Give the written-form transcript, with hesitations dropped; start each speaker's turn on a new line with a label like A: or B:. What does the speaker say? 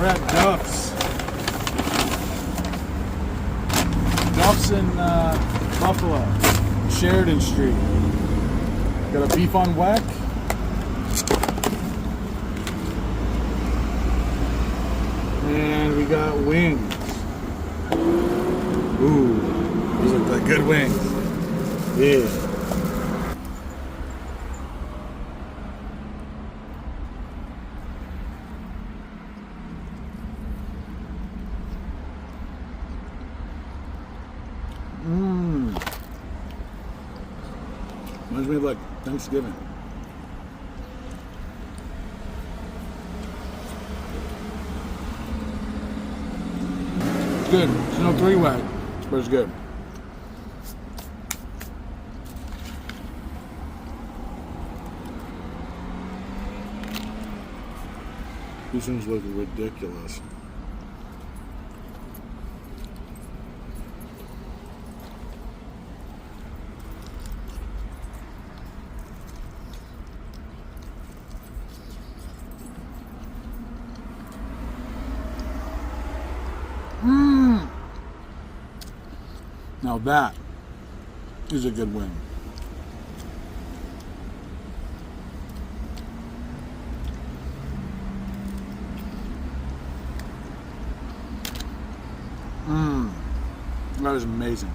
A: We're at Duffs. Duffs in Buffalo, Sheridan Street. Got a beef on whack. And we got wings. Ooh, these look like good wings. Yeah. Reminds me of like Thanksgiving. It's good. It's no three-way, but it's good. These things look ridiculous. Now that is a good wing. That is amazing.